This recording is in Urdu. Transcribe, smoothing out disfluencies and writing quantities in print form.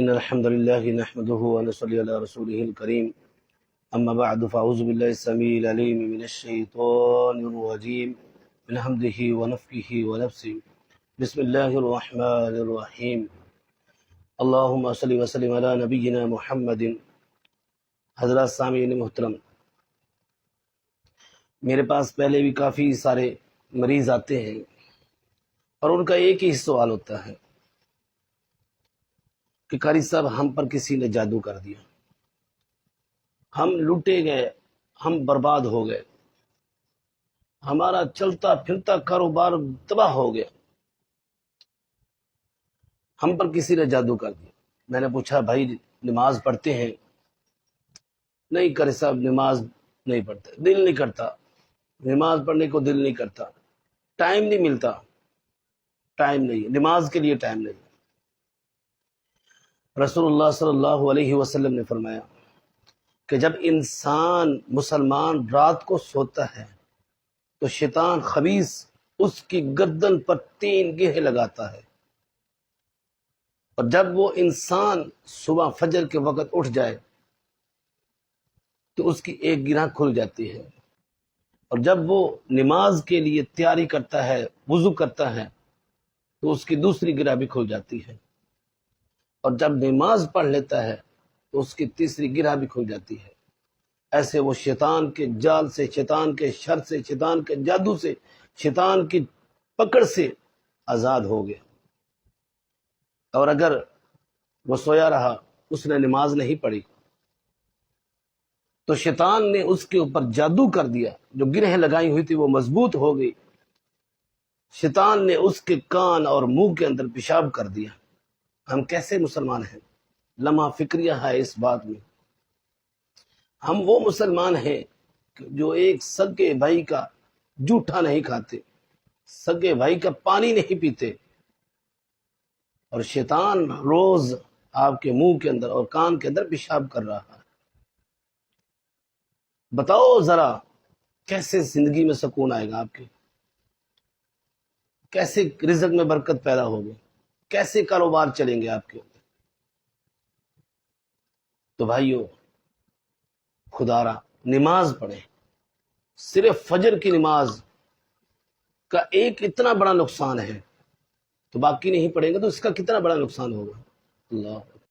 إن الحمد لله نحمده ونصلي على رسوله الكريم أما بعد فأعوذ بالله السميع العليم من الشيطان الرجيم من حمده ونفخه ونفسه بسم الله الرحمن الرحيم اللهم صل وسلم على نبينا محمد۔ حضرات سامعین محترم، میرے پاس پہلے بھی کافی سارے مریض آتے ہیں اور ان کا ایک ہی سوال ہوتا ہے کہ قاری صاحب ہم پر کسی نے جادو کر دیا، ہم لوٹے گئے، ہم برباد ہو گئے، ہمارا چلتا پھرتا کاروبار تباہ ہو گیا، ہم پر کسی نے جادو کر دیا۔ میں نے پوچھا بھائی نماز پڑھتے ہیں؟ نہیں قاری صاحب نماز نہیں پڑھتے، دل نہیں کرتا، نماز پڑھنے کو دل نہیں کرتا، ٹائم نہیں ملتا، ٹائم نہیں، نماز کے لیے ٹائم نہیں۔ رسول اللہ صلی اللہ علیہ وسلم نے فرمایا کہ جب انسان مسلمان رات کو سوتا ہے تو شیطان خبیث اس کی گردن پر 3 گرہ لگاتا ہے، اور جب وہ انسان صبح فجر کے وقت اٹھ جائے تو اس کی 1 گرہ کھل جاتی ہے، اور جب وہ نماز کے لیے تیاری کرتا ہے، وضو کرتا ہے، تو اس کی 2 گرہ بھی کھل جاتی ہے، اور جب نماز پڑھ لیتا ہے تو اس کی 3 گرہ بھی کھل جاتی ہے۔ ایسے وہ شیطان کے جال سے، شیطان کے شر سے، شیطان کے جادو سے، شیطان کی پکڑ سے آزاد ہو گیا۔ اور اگر وہ سویا رہا، اس نے نماز نہیں پڑھی، تو شیطان نے اس کے اوپر جادو کر دیا، جو گرہ لگائی ہوئی تھی وہ مضبوط ہو گئی، شیطان نے اس کے کان اور منہ کے اندر پیشاب کر دیا۔ ہم کیسے مسلمان ہیں؟ لمحہ فکریہ ہے اس بات میں۔ ہم وہ مسلمان ہیں جو ایک سگے بھائی کا جوٹا نہیں کھاتے، سگے بھائی کا پانی نہیں پیتے، اور شیطان روز آپ کے منہ کے اندر اور کان کے اندر پیشاب کر رہا ہے۔ بتاؤ ذرا کیسے زندگی میں سکون آئے گا آپ کے؟ کیسے رزق میں برکت پیدا ہوگی؟ کیسے کاروبار چلیں گے آپ کے؟ تو بھائیو خدا را نماز پڑھیں۔ صرف فجر کی نماز کا ایک اتنا بڑا نقصان ہے، تو باقی نہیں پڑھیں گے تو اس کا کتنا بڑا نقصان ہوگا۔ اللہ